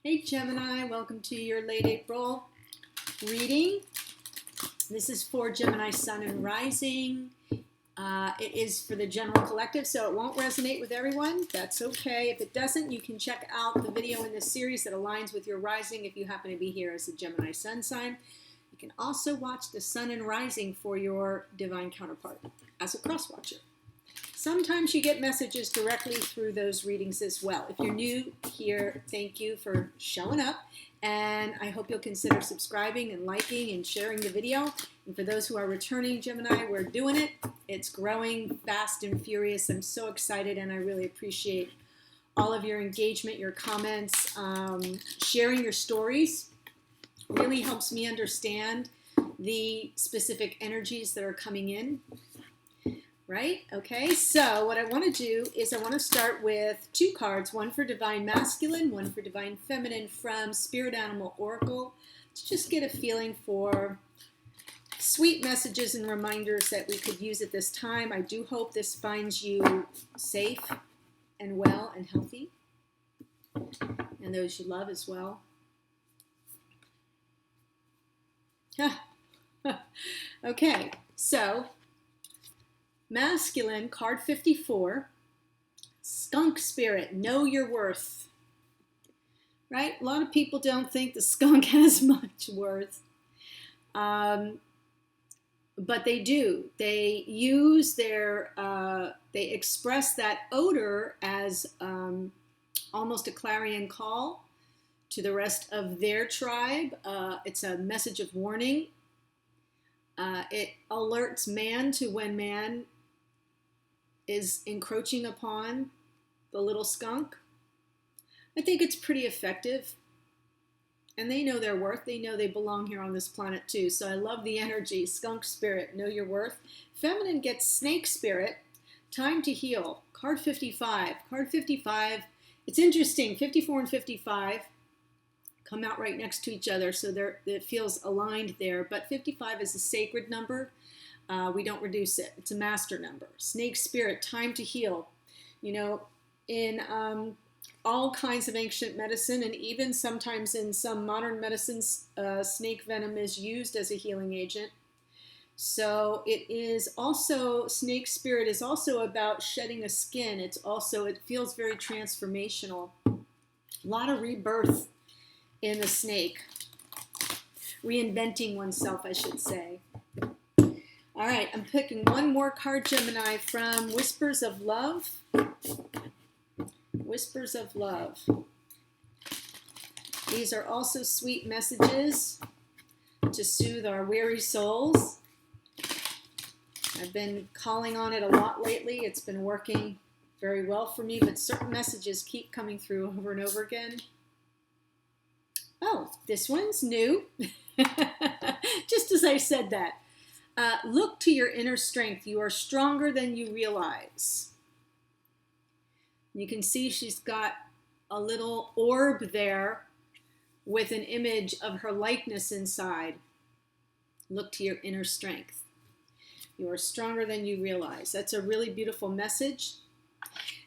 Hey Gemini, welcome to your late April reading. This is for Gemini Sun and Rising. It is for the general collective, so it won't resonate with everyone. That's okay. If it doesn't, you can check out the video in this series that aligns with your rising if you happen to be here as a Gemini Sun sign. You can also watch the Sun and Rising for your divine counterpart as a cross watcher. Sometimes you get messages directly through those readings as well. If you're new here, thank you for showing up. And I hope you'll consider subscribing and liking and sharing the video. And for those who are returning, Gemini, we're doing it. It's growing fast and furious. I'm so excited, and I really appreciate all of your engagement, your comments, sharing your stories. Really helps me understand the specific energies that are coming in. Right? Okay, so what I want to do is I want to start with two cards, one for Divine Masculine, one for Divine Feminine from Spirit Animal Oracle, to just get a feeling for sweet messages and reminders that we could use at this time. I do hope this finds you safe and well and healthy, and those you love as well. Okay, so Masculine, card 54, skunk spirit, know your worth. Right? A lot of people don't think the skunk has much worth, but they do. They use their, they express that odor as almost a clarion call to the rest of their tribe. It's a message of warning. It alerts man to when man is encroaching upon the little skunk. I think it's pretty effective. And they know their worth. They know they belong here on this planet too. So I love the energy. Skunk spirit, know your worth. Feminine gets snake spirit, time to heal. Card 55. Card 55, it's interesting. 54 and 55 come out right next to each other. So it feels aligned there. But 55 is a sacred number. We don't reduce it. It's a master number. Snake spirit, time to heal. You know, in all kinds of ancient medicine, and even sometimes in some modern medicines, snake venom is used as a healing agent. So it is also, snake spirit is also about shedding a skin. It's also, it feels very transformational. A lot of rebirth in the snake. Reinventing oneself, I should say. All right, I'm picking one more card, Gemini, from Whispers of Love. Whispers of Love. These are also sweet messages to soothe our weary souls. I've been calling on it a lot lately. It's been working very well for me, but certain messages keep coming through over and over again. Oh, this one's new. Just as I said that. Look to your inner strength. You are stronger than you realize. You can see she's got a little orb there with an image of her likeness inside. Look to your inner strength. You are stronger than you realize. That's a really beautiful message.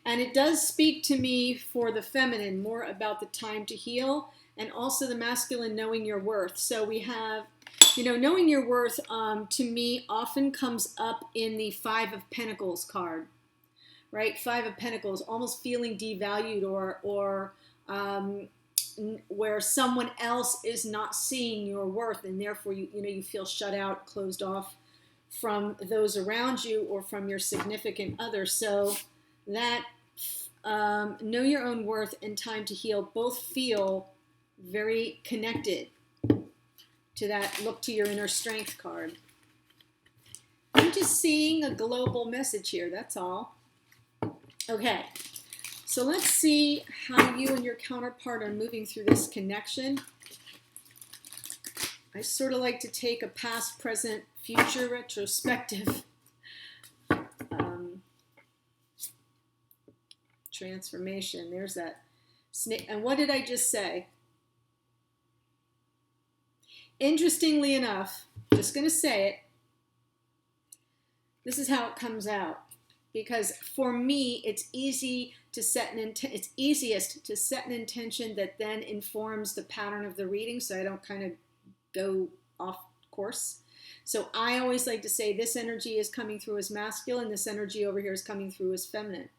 And it does speak to me for the feminine, more about the time to heal, and also the masculine, knowing your worth. So we have, you know, knowing your worth, to me, often comes up in the Five of Pentacles card, right? Five of Pentacles, almost feeling devalued or where someone else is not seeing your worth, and therefore you feel shut out, closed off from those around you or from your significant other. So that know your own worth and time to heal both feel very connected to that look to your inner strength card. I'm just seeing a global message here, that's all. Okay, so let's see how you and your counterpart are moving through this connection. I sort of like to take a past, present, future retrospective transformation. There's that snake. And what did I just say? Interestingly enough, just going to say it, this is how it comes out. Because for me, it's easy to set an intent. It's easiest to set an intention that then informs the pattern of the reading, so I don't kind of go off course. So I always like to say this energy is coming through as masculine, this energy over here is coming through as feminine.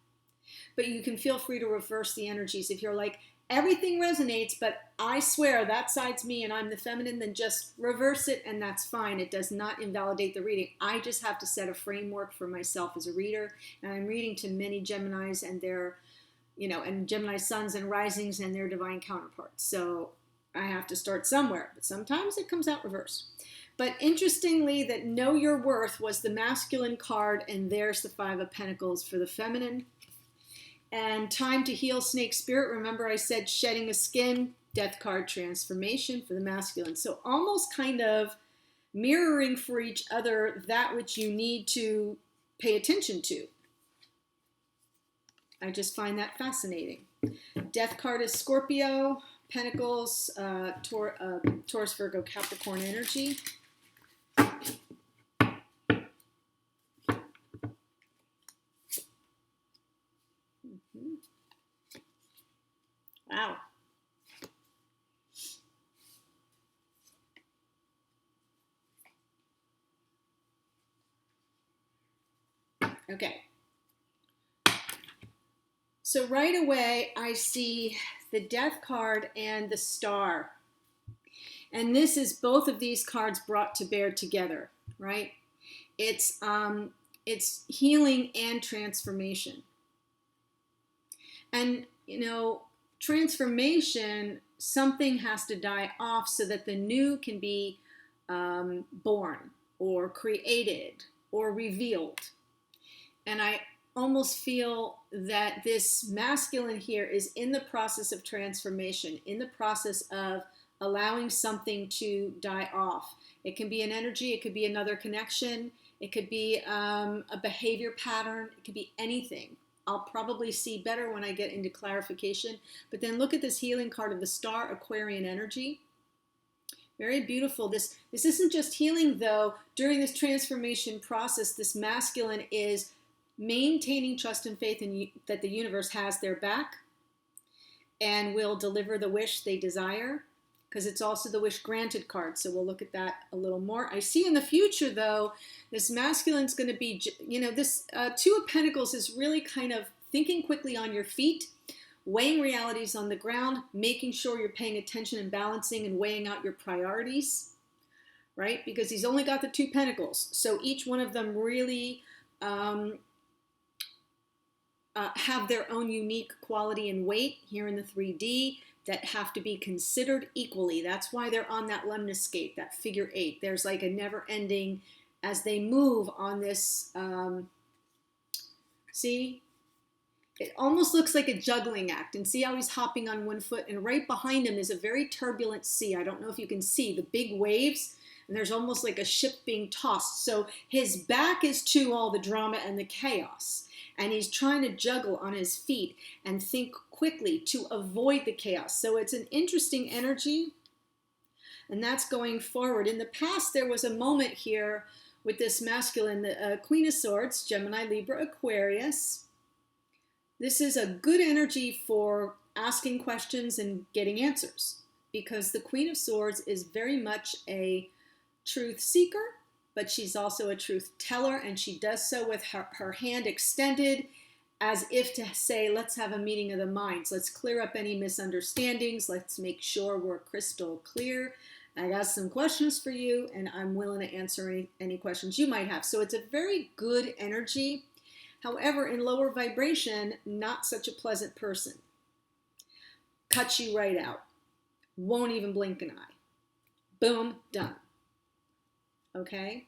But you can feel free to reverse the energies. If you're like, everything resonates, but I swear that side's me and I'm the feminine, then just reverse it and that's fine. It does not invalidate the reading. I just have to set a framework for myself as a reader. And I'm reading to many Geminis and their, and Gemini suns and risings and their divine counterparts. So I have to start somewhere, but sometimes it comes out reverse. But interestingly, that Know Your Worth was the masculine card, and there's the Five of Pentacles for the feminine. And Time to Heal, Snake Spirit. Remember I said shedding a skin, Death card, transformation for the masculine. So almost kind of mirroring for each other that which you need to pay attention to. I just find that fascinating. Death card is Scorpio, Pentacles, Taurus, Virgo, Capricorn energy. Wow. Okay. So right away, I see the Death card and the Star. And this is both of these cards brought to bear together, right? It's healing and transformation. And, transformation, something has to die off so that the new can be born or created or revealed. And I almost feel that this masculine here is in the process of transformation, in the process of allowing something to die off. It can be an energy, it could be another connection, it could be a behavior pattern, it could be anything. I'll probably see better when I get into clarification. But then look at this healing card of the Star, Aquarian energy. Very beautiful. This isn't just healing, though. During this transformation process, this masculine is maintaining trust and faith in that the universe has their back and will deliver the wish they desire, because it's also the wish granted card. So we'll look at that a little more. I see in the future, though, this masculine's going to be, this Two of Pentacles is really kind of thinking quickly on your feet, weighing realities on the ground, making sure you're paying attention and balancing and weighing out your priorities, right? Because he's only got the Two Pentacles. So each one of them really have their own unique quality and weight here in the 3D that have to be considered equally. That's why they're on that lemniscate, that figure 8. There's like a never ending as they move on this, see? It almost looks like a juggling act, and see how he's hopping on one foot, and right behind him is a very turbulent sea. I don't know if you can see the big waves, and there's almost like a ship being tossed. So his back is to all the drama and the chaos, and he's trying to juggle on his feet and think quickly to avoid the chaos. So it's an interesting energy, and that's going forward. In the past, there was a moment here with this masculine, the Queen of Swords, Gemini, Libra, Aquarius. This is a good energy for asking questions and getting answers, because the Queen of Swords is very much a truth seeker, but she's also a truth teller, and she does so with her hand extended as if to say, let's have a meeting of the minds. Let's clear up any misunderstandings. Let's make sure we're crystal clear. I got some questions for you, and I'm willing to answer any questions you might have. So it's a very good energy. However, in lower vibration, not such a pleasant person. Cuts you right out. Won't even blink an eye. Boom, done. Okay?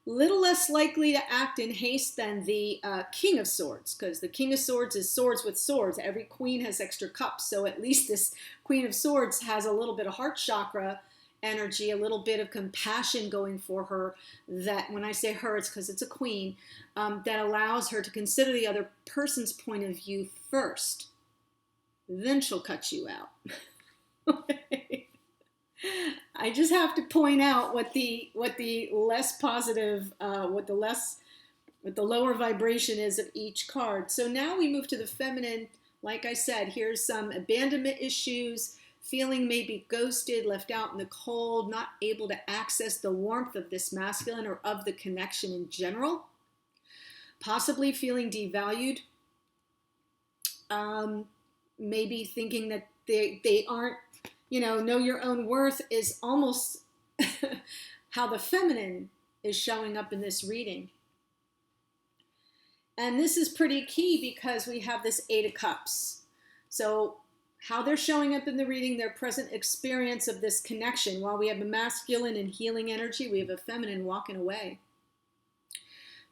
Little less likely to act in haste than the King of Swords, because the King of Swords is swords with swords. Every queen has extra cups, so at least this Queen of Swords has a little bit of heart chakra energy, a little bit of compassion going for her, that when I say her, it's because it's a queen, that allows her to consider the other person's point of view first. Then she'll cut you out. Okay. I just have to point out what the less positive, what the lower vibration is of each card. So now we move to the feminine Like I said, here's some abandonment issues, feeling maybe ghosted, left out in the cold, not able to access the warmth of this masculine or of the connection in general, possibly feeling devalued, maybe thinking that they aren't, know your own worth is almost how the feminine is showing up in this reading. And this is pretty key because we have this Eight of Cups. So how they're showing up in the reading, their present experience of this connection. While we have a masculine and healing energy, we have a feminine walking away.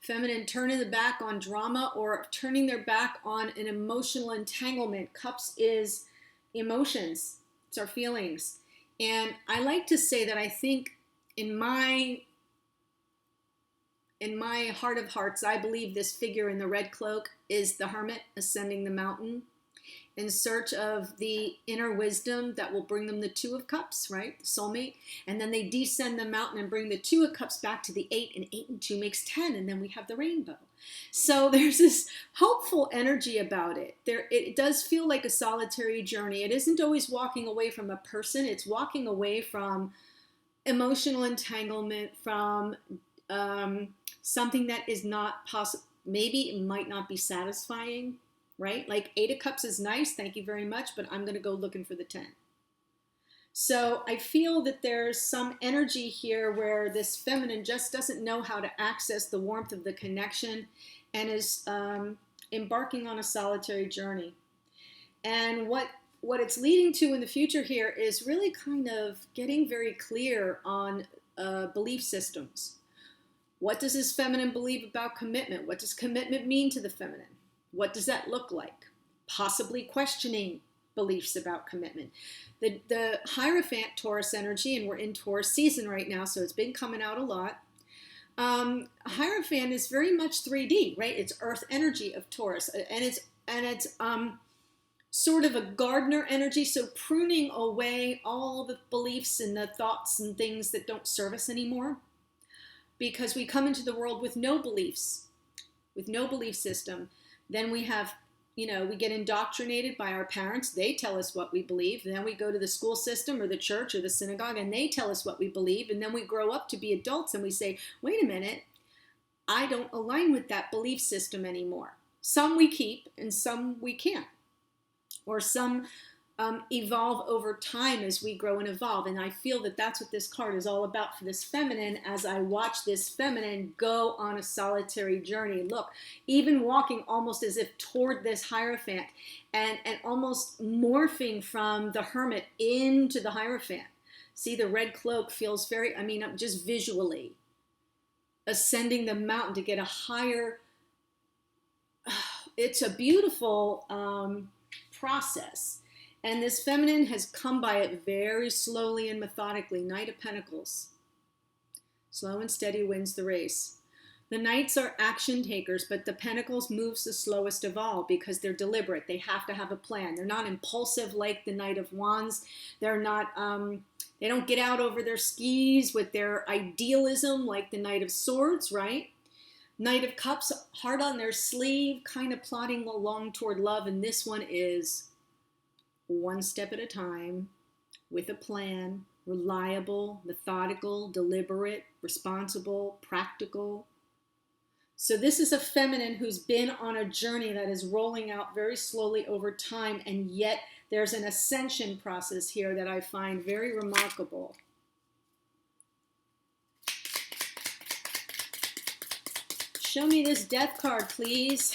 Feminine turning the back on drama or turning their back on an emotional entanglement. Cups is emotions. It's our feelings. And I like to say that I think in my heart of hearts, I believe this figure in the red cloak is the hermit ascending the mountain in search of the inner wisdom that will bring them the Two of Cups, right? The soulmate. And then they descend the mountain and bring the Two of Cups back to the 8, and 8 and 2 makes 10, and then we have the rainbow. So there's this hopeful energy about it. It does feel like a solitary journey. It isn't always walking away from a person. It's walking away from emotional entanglement, from something that is not possible. Maybe it might not be satisfying, right? Like 8 of Cups is nice, thank you very much, but I'm going to go looking for the 10. So I feel that there's some energy here where this feminine just doesn't know how to access the warmth of the connection and is embarking on a solitary journey. And what it's leading to in the future here is really kind of getting very clear on belief systems. What does this feminine believe about commitment? What does commitment mean to the feminine? What does that look like? Possibly questioning beliefs about commitment. The Hierophant Taurus energy, and we're in Taurus season right now, so it's been coming out a lot. Hierophant is very much 3D, right? It's earth energy of Taurus, and it's sort of a gardener energy, so pruning away all the beliefs and the thoughts and things that don't serve us anymore, because we come into the world with no beliefs, with no belief system. Then we have, we get indoctrinated by our parents. They tell us what we believe. And then we go to the school system or the church or the synagogue, and they tell us what we believe. And then we grow up to be adults and we say, wait a minute, I don't align with that belief system anymore. Some we keep and some we can't. Or some evolve over time as we grow and evolve. And I feel that that's what this card is all about for this feminine as I watch this feminine go on a solitary journey. Look, even walking almost as if toward this Hierophant and almost morphing from the hermit into the Hierophant. See, the red cloak feels very, just visually ascending the mountain to get a higher, it's a beautiful process. And this feminine has come by it very slowly and methodically. Knight of Pentacles. Slow and steady wins the race. The Knights are action takers, but the Pentacles moves the slowest of all because they're deliberate. They have to have a plan. They're not impulsive like the Knight of Wands. They're not, they don't get out over their skis with their idealism like the Knight of Swords, right? Knight of Cups, heart on their sleeve, kind of plodding along toward love. And this one is one step at a time, with a plan, reliable, methodical, deliberate, responsible, practical. So this is a feminine who's been on a journey that is rolling out very slowly over time, and yet there's an ascension process here that I find very remarkable. Show me this Death card, please.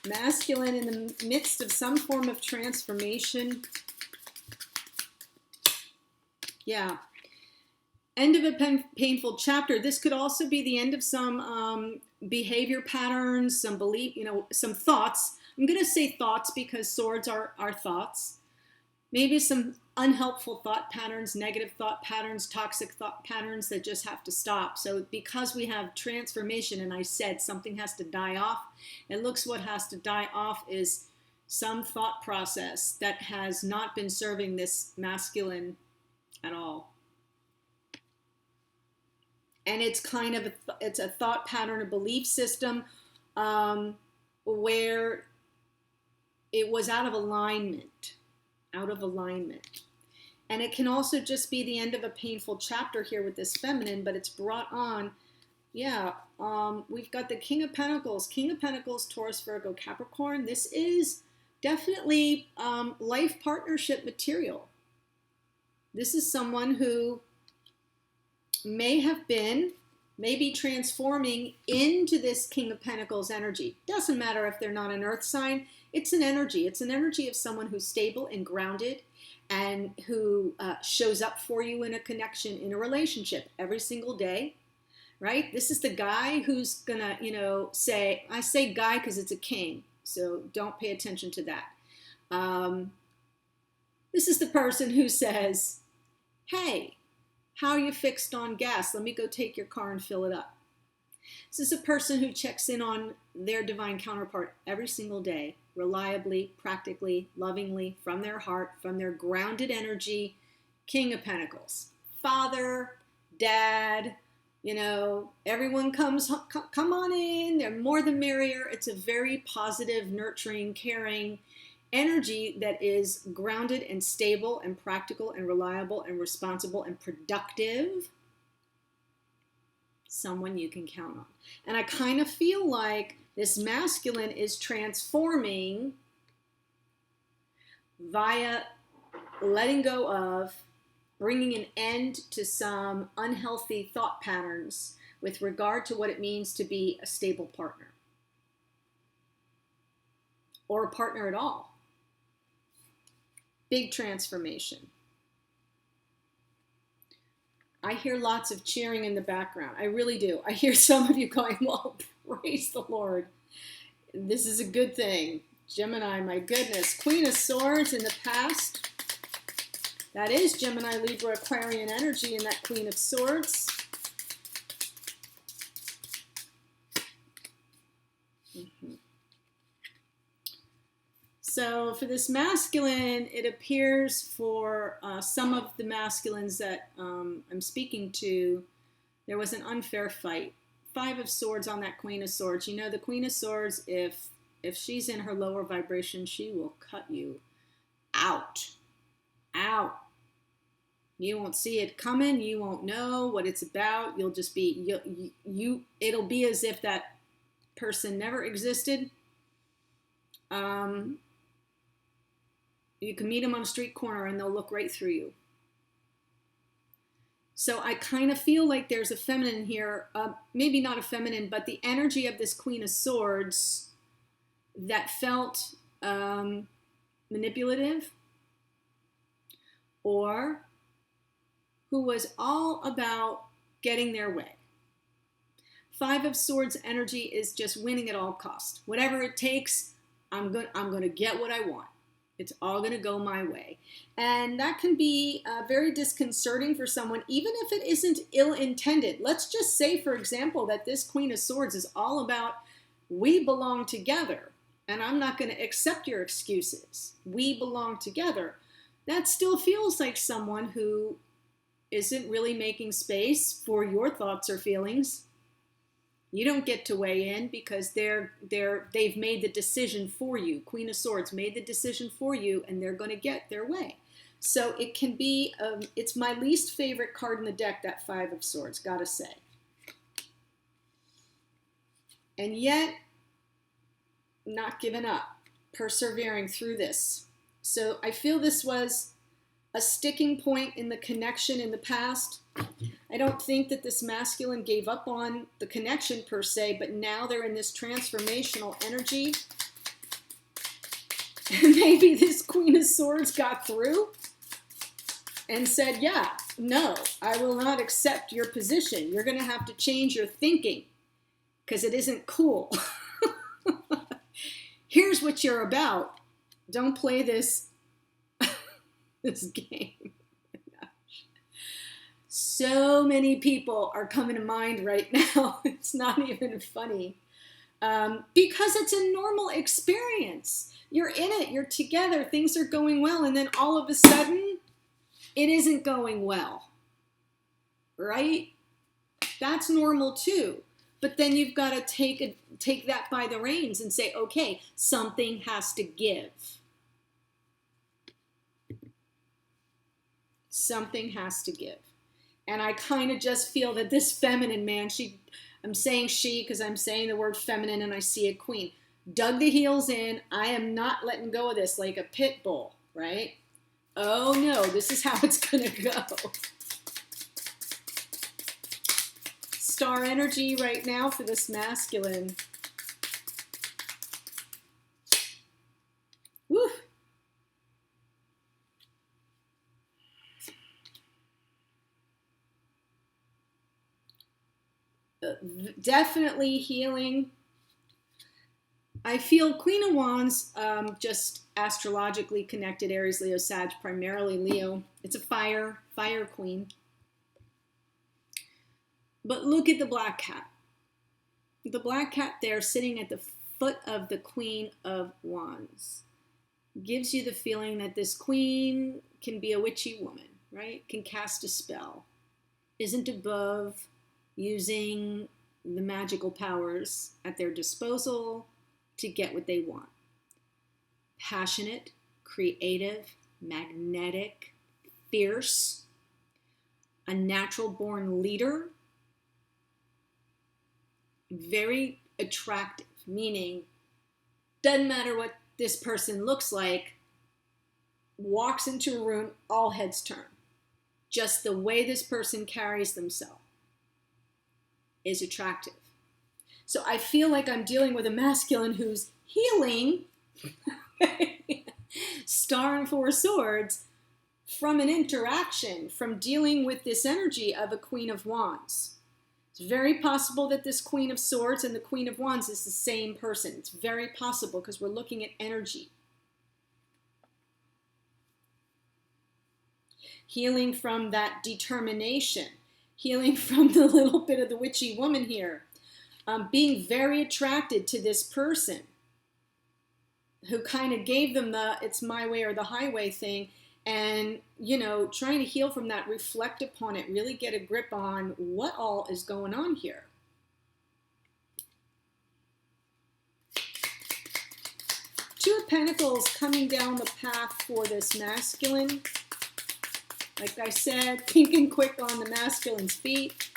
Masculine in the midst of some form of transformation. Yeah. End of a painful chapter. This could also be the end of some behavior patterns, some belief, some thoughts. I'm going to say thoughts because swords are our thoughts. Maybe some unhelpful thought patterns, negative thought patterns, toxic thought patterns that just have to stop. So because we have transformation, and I said something has to die off, it looks what has to die off is some thought process that has not been serving this masculine at all. And it's kind of it's a thought pattern, a belief system where it was out of alignment, And it can also just be the end of a painful chapter here with this feminine, but it's brought on. Yeah, we've got the King of Pentacles, Taurus, Virgo, Capricorn. This is definitely life partnership material. This is someone who may be transforming into this King of Pentacles energy. Doesn't matter if they're not an earth sign. It's an energy. It's an energy of someone who's stable and grounded and who shows up for you in a connection, in a relationship every single day, right? This is the guy who's gonna, say, I say guy because it's a king, so don't pay attention to that. This is the person who says, hey, how are you fixed on gas? Let me go take your car and fill it up. This is a person who checks in on their divine counterpart every single day, reliably, practically, lovingly, from their heart, from their grounded energy. King of Pentacles. Father, dad, everyone come on in. They're more the merrier. It's a very positive, nurturing, caring energy that is grounded and stable and practical and reliable and responsible and productive. Someone you can count on. And I kind of feel like this masculine is transforming via letting go of, bringing an end to some unhealthy thought patterns with regard to what it means to be a stable partner or a partner at all. Big transformation. I hear lots of cheering in the background. I really do. I hear some of you going, well, praise the Lord. This is a good thing. Gemini, my goodness. Queen of Swords in the past. That is Gemini, Libra, Aquarian energy in that Queen of Swords. So for this masculine, it appears for some of the masculines that I'm speaking to, there was an unfair fight. 5 of Swords on that Queen of Swords. The Queen of Swords, if she's in her lower vibration, she will cut you out. Out. You won't see it coming. You won't know what it's about. You'll just be, it'll be as if that person never existed. You can meet them on a street corner and they'll look right through you. So I kind of feel like there's a feminine here, maybe not a feminine, but the energy of this Queen of Swords that felt manipulative, or who was all about getting their way. 5 of Swords energy is just winning at all costs. Whatever it takes, I'm going to get what I want. It's all going to go my way. And that can be very disconcerting for someone, even if it isn't ill-intended. Let's just say, for example, that this Queen of Swords is all about, we belong together, and I'm not going to accept your excuses. We belong together. That still feels like someone who isn't really making space for your thoughts or feelings. You don't get to weigh in because they've made the decision for you. Queen of Swords made the decision for you, and they're going to get their way. So it can be, it's my least favorite card in the deck, that 5 of Swords, gotta say. And yet, not giving up, persevering through this. So I feel this was a sticking point in the connection in the past. I don't think that this masculine gave up on the connection per se, but now they're in this transformational energy. And maybe this Queen of Swords got through and said, yeah, no, I will not accept your position. You're going to have to change your thinking because it isn't cool. Here's what you're about. Don't play this game. So many people are coming to mind right now. It's not even funny. Because it's a normal experience. You're in it. You're together. Things are going well. And then all of a sudden, it isn't going well. Right? That's normal too. But then you've got to take that by the reins and say, okay, something has to give. Something has to give. And I kind of just feel that this feminine man, I'm saying she because I'm saying the word feminine and I see a queen, dug the heels in. I am not letting go of this like a pit bull, right? Oh no, this is how it's going to go. Star energy right now for this masculine. Woo. Definitely healing. I feel Queen of Wands, just astrologically connected, Aries, Leo, Sag, primarily Leo. It's a fire queen. But look at the black cat. The black cat there sitting at the foot of the Queen of Wands gives you the feeling that this queen can be a witchy woman, right? Can cast a spell. Isn't above using the magical powers at their disposal to get what they want. Passionate, creative, magnetic, fierce, a natural born leader, very attractive, meaning doesn't matter what this person looks like, walks into a room, all heads turn. Just the way this person carries themselves is attractive. So I feel like I'm dealing with a masculine who's healing, Star and Four Swords, from an interaction, from dealing with this energy of a Queen of Wands. It's very possible that this Queen of Swords and the Queen of Wands is the same person. It's very possible because we're looking at energy. Healing from that determination. Healing from the little bit of the witchy woman here. Being very attracted to this person who kind of gave them the it's my way or the highway thing. And, you know, trying to heal from that, reflect upon it, really get a grip on what all is going on here. Two of Pentacles coming down the path for this masculine. Like I said, thinking quick on the masculine's feet.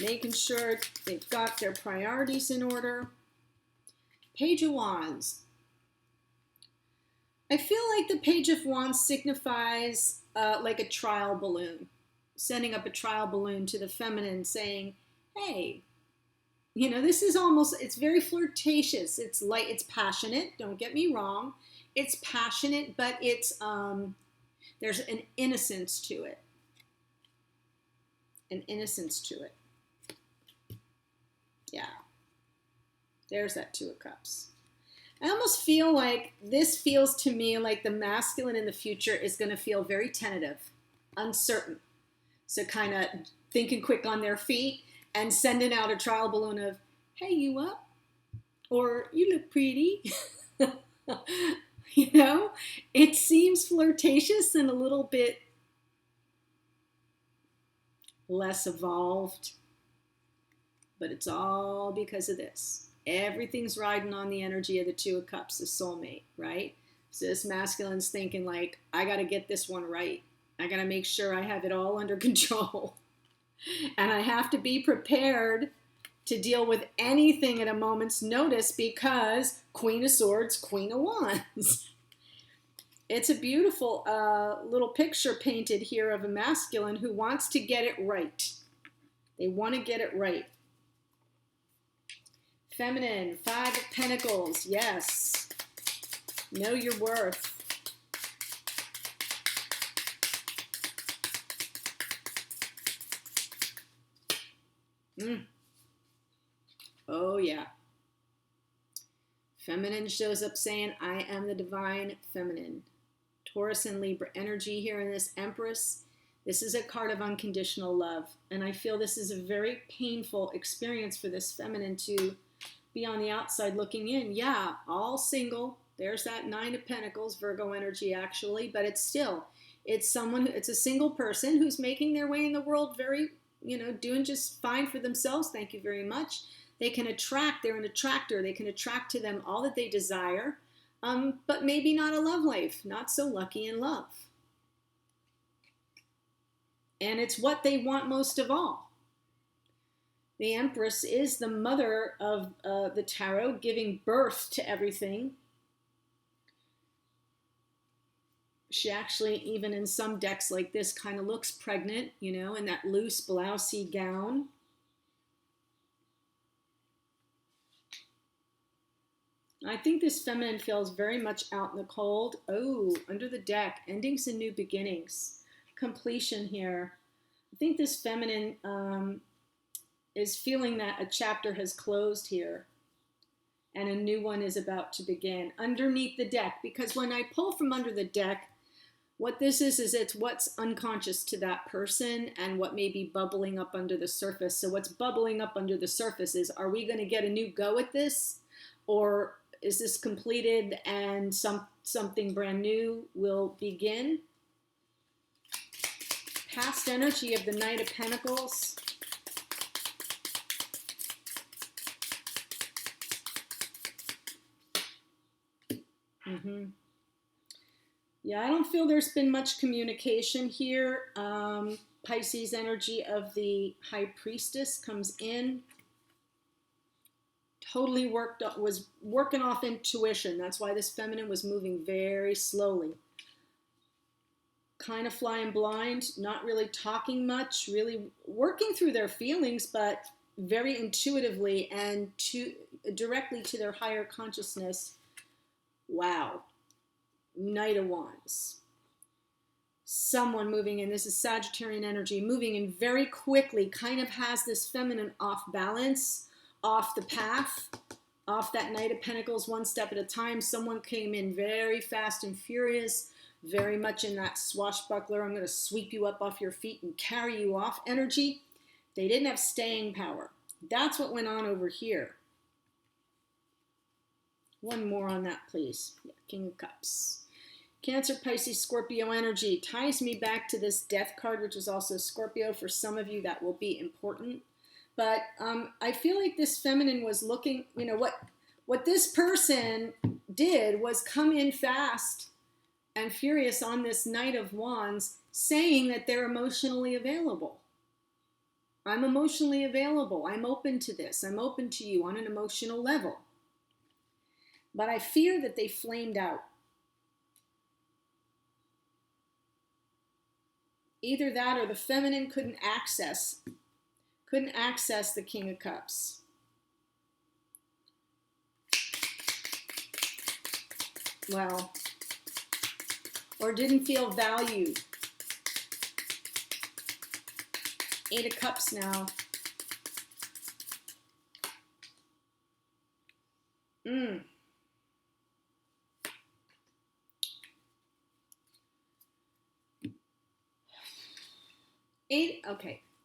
Making sure they've got their priorities in order. Page of Wands. I feel like the Page of Wands signifies like a trial balloon. Sending up a trial balloon to the feminine saying, hey, you know, this is almost, it's very flirtatious. It's light, it's passionate, don't get me wrong. It's passionate, but it's, there's an innocence to it. An innocence to it. Yeah. There's that Two of Cups. I almost feel like this feels to me like the masculine in the future is going to feel very tentative, uncertain. So kind of thinking quick on their feet and sending out a trial balloon of, hey, you up? Or you look pretty. You know, it seems flirtatious and a little bit less evolved, but it's all because of this. Everything's riding on the energy of the Two of Cups, the soulmate, right? So this masculine's thinking like, I got to get this one right. I got to make sure I have it all under control. And I have to be prepared to deal with anything at a moment's notice because Queen of Swords, Queen of Wands. It's a beautiful little picture painted here of a masculine who wants to get it right. They want to get it right. Feminine, Five of Pentacles, yes. Know your worth. Oh, yeah. Feminine shows up saying, I am the divine feminine. Taurus and Libra energy here in this Empress. This is a card of unconditional love. And I feel this is a very painful experience for this feminine to be on the outside looking in. Yeah, all single. There's that Nine of Pentacles, Virgo energy actually. But it's still, it's someone, it's a single person who's making their way in the world very doing just fine for themselves. Thank you very much. They can attract, they're an attractor. They can attract to them all that they desire, but maybe not a love life, not so lucky in love. And it's what they want most of all. The Empress is the mother of the tarot, giving birth to everything. She actually, even in some decks like this, kind of looks pregnant, in that loose blousey gown. I think this feminine feels very much out in the cold. Oh, under the deck, endings and new beginnings. Completion here. I think this feminine is feeling that a chapter has closed here and a new one is about to begin underneath the deck. Because when I pull from under the deck, what this is it's what's unconscious to that person and what may be bubbling up under the surface. So what's bubbling up under the surface is, are we going to get a new go at this? Or is this completed and something brand new will begin? Past energy of the Knight of Pentacles. Yeah, I don't feel there's been much communication here. Pisces energy of the High Priestess comes in. Totally was working off intuition. That's why this feminine was moving very slowly. Kind of flying blind, not really talking much, really working through their feelings, but very intuitively and directly to their higher consciousness. Wow. Knight of Wands. Someone moving in. This is Sagittarian energy, moving in very quickly, kind of has this feminine off balance, off the path, off that Knight of Pentacles, one step at a time. Someone came in very fast and furious, very much in that swashbuckler, I'm going to sweep you up off your feet and carry you off energy. They didn't have staying power. That's what went on over here. One more on that, please. Yeah, King of Cups. Cancer, Pisces, Scorpio energy ties me back to this Death card, which is also Scorpio. For some of you, that will be important. But I feel like this feminine was looking, what this person did was come in fast and furious on this Knight of Wands, saying that they're emotionally available. I'm emotionally available. I'm open to this. I'm open to you on an emotional level. But I fear that they flamed out. Either that or the feminine couldn't access the King of Cups. Well, or didn't feel valued. Eight of Cups now.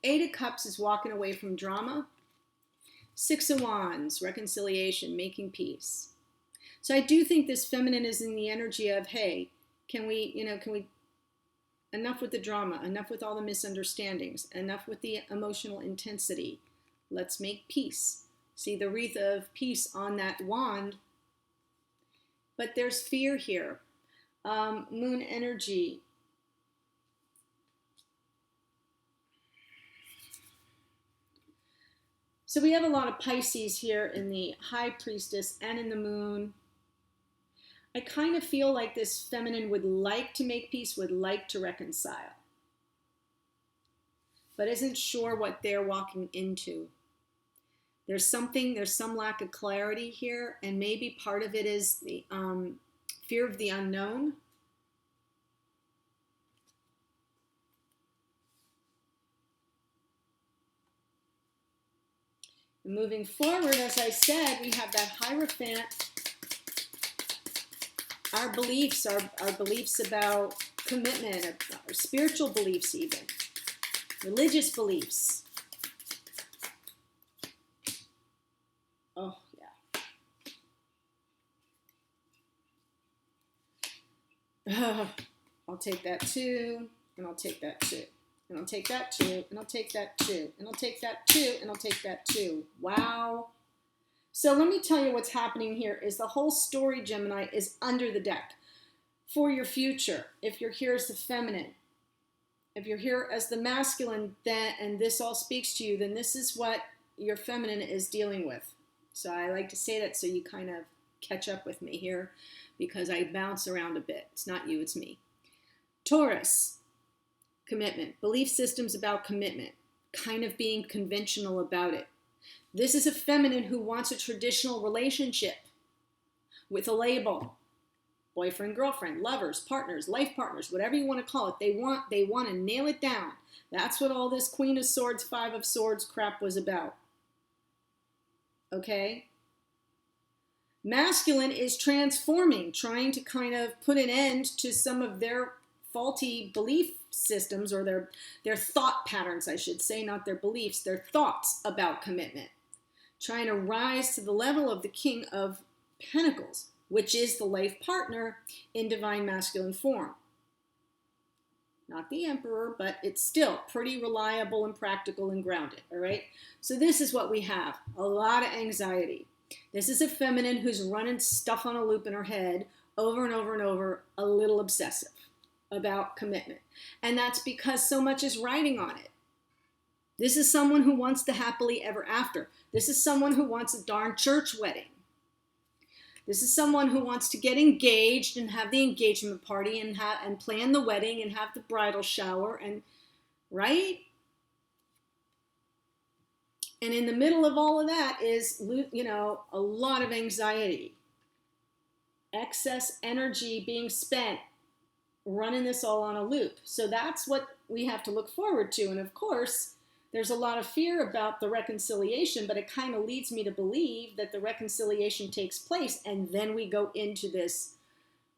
Eight of Cups is walking away from drama. Six of Wands, reconciliation, making peace. So I do think this feminine is in the energy of, hey, can we, enough with the drama, enough with all the misunderstandings, enough with the emotional intensity. Let's make peace. See the wreath of peace on that wand. But there's fear here. Moon energy. So we have a lot of Pisces here in the High Priestess and in the Moon. I kind of feel like this feminine would like to make peace, would like to reconcile, but isn't sure what they're walking into. There's some lack of clarity here, and maybe part of it is the fear of the unknown. Moving forward, as I said, we have that Hierophant. Our beliefs about commitment, our spiritual beliefs even, religious beliefs. Oh, yeah. I'll take that too, and I'll take that too. and I'll take that too, and I'll take that too, and I'll take that too, and I'll take that too. Wow. So let me tell you what's happening here is the whole story, Gemini, is under the deck for your future. If you're here as the feminine, if you're here as the masculine, then, and this all speaks to you, then this is what your feminine is dealing with. So I like to say that so you kind of catch up with me here because I bounce around a bit. It's not you, it's me. Taurus, commitment, belief systems about commitment, kind of being conventional about it. This is a feminine who wants a traditional relationship with a label. Boyfriend, girlfriend, lovers, partners, life partners, whatever you want to call it. They want to nail it down. That's what all this Queen of Swords, Five of Swords crap was about. Okay? Masculine is transforming, trying to kind of put an end to some of their faulty belief systems or their thought patterns, I should say, not their beliefs, their thoughts about commitment. Trying to rise to the level of the King of Pentacles, which is the life partner in divine masculine form. Not the emperor, but it's still pretty reliable and practical and grounded, all right? So this is what we have, a lot of anxiety. This is a feminine who's running stuff on a loop in her head over and over and over, a little obsessive about commitment. And that's because so much is riding on it. This is someone who wants the happily ever after. This is someone who wants a darn church wedding. This is someone who wants to get engaged and have the engagement party and plan the wedding and have the bridal shower and right? And in the middle of all of that is, you know, a lot of anxiety, excess energy being spent running this all on a loop. So that's what we have to look forward to. And of course, there's a lot of fear about the reconciliation, but it kind of leads me to believe that the reconciliation takes place. And then we go into this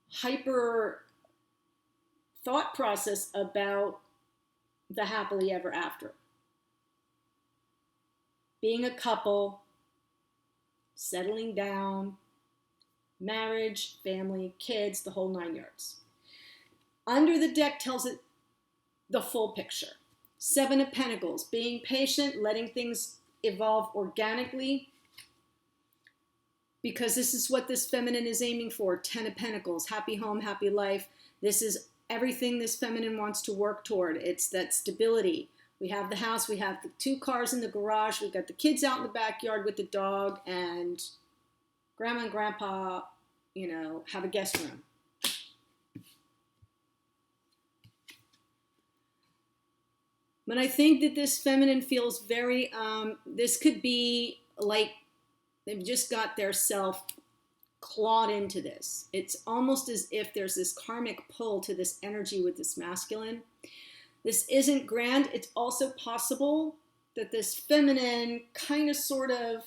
hyper thought process about the happily ever after. Being a couple, settling down, marriage, family, kids, the whole 9 yards. Under the deck tells it the full picture. Seven of Pentacles, being patient, letting things evolve organically, because this is what this feminine is aiming for. 10 of Pentacles, happy home, happy life. This is everything this feminine wants to work toward. It's that stability. We have the house, we have the 2 cars in the garage, we've got the kids out in the backyard with the dog, and grandma and grandpa, you know, have a guest room. But I think that this feminine feels very, this could be like they've just got their self clawed into this. It's almost as if there's this karmic pull to this energy with this masculine. This isn't grand. It's also possible that this feminine kind of sort of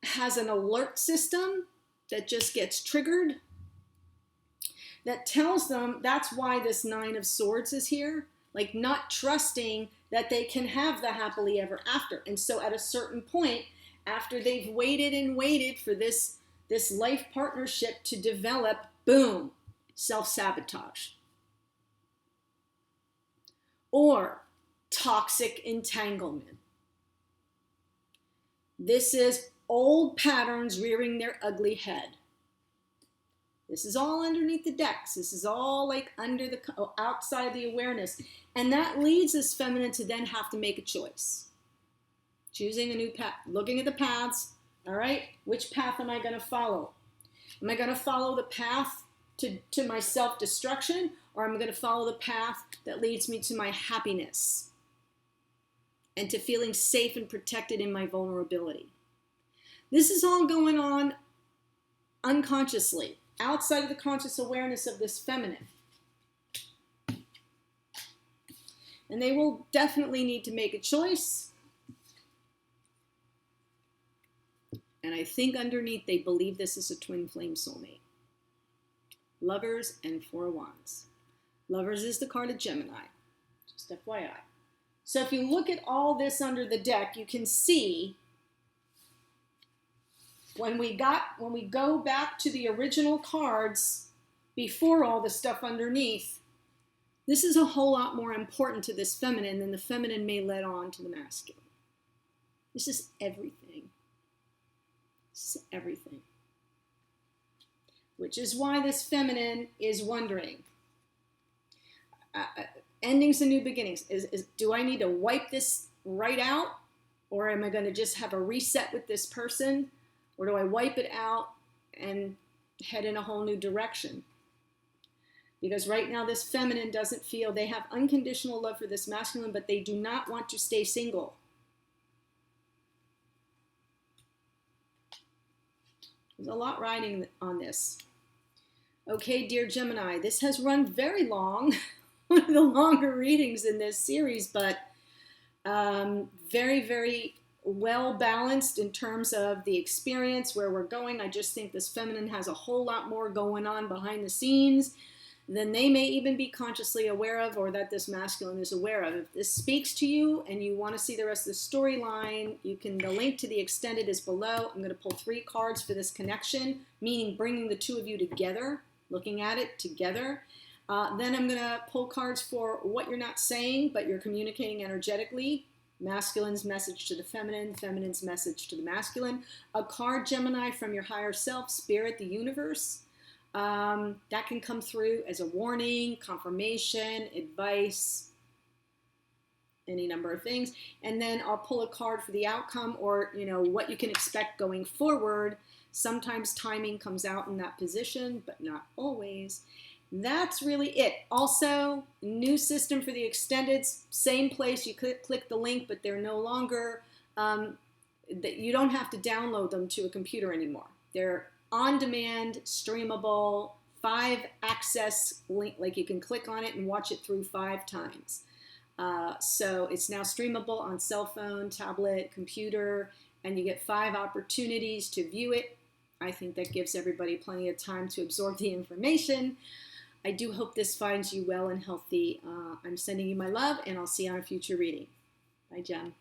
has an alert system that just gets triggered that tells them that's why this 9 of Swords is here. Like not trusting that they can have the happily ever after. And so at a certain point, after they've waited and waited for this life partnership to develop, boom, self-sabotage. Or toxic entanglement. This is old patterns rearing their ugly head. This is all underneath the decks. This is all like under the, outside the awareness. And that leads this feminine to then have to make a choice. Choosing a new path, looking at the paths. All right, which path am I going to follow? Am I going to follow the path to my self-destruction, or am I going to follow the path that leads me to my happiness and to feeling safe and protected in my vulnerability? This is all going on unconsciously, outside of the conscious awareness of this feminine. And they will definitely need to make a choice. And I think underneath they believe this is a twin flame soulmate. Lovers and 4 of Wands. Lovers is the card of Gemini, just FYI. So if you look at all this under the deck, you can see when we go back to the original cards before all the stuff underneath, This is a whole lot more important to this feminine than the feminine may let on to the masculine. This is everything. This is everything. Which is why this feminine is wondering, endings and new beginnings. Do I need to wipe this right out? Or am I going to just have a reset with this person? Or do I wipe it out and head in a whole new direction? Because right now this feminine doesn't feel, they have unconditional love for this masculine, but they do not want to stay single. There's a lot riding on this. Okay, dear Gemini, this has run very long, one of the longer readings in this series, but very, very well balanced in terms of the experience, where we're going. I just think this feminine has a whole lot more going on behind the scenes than they may even be consciously aware of, or that this masculine is aware of. If this speaks to you and you want to see the rest of the storyline, the link to the extended is below. I'm going to pull 3 cards for this connection, meaning bringing the two of you together, looking at it together. Then I'm going to pull cards for what you're not saying, but you're communicating energetically. Masculine's message to the feminine, feminine's message to the masculine. A card, Gemini, from your higher self, spirit, the universe. That can come through as a warning, confirmation, advice, any number of things. And then I'll pull a card for the outcome, or what you can expect going forward. Sometimes timing comes out in that position, but not always. That's really it. Also, new system for the extendeds, same place. You click the link, but they're no longer, you don't have to download them to a computer anymore. They're on demand, streamable, 5 access link, like you can click on it and watch it through 5 times. So it's now streamable on cell phone, tablet, computer, and you get 5 opportunities to view it. I think that gives everybody plenty of time to absorb the information. I do hope this finds you well and healthy. I'm sending you my love, and I'll see you on a future reading. Bye, Jen.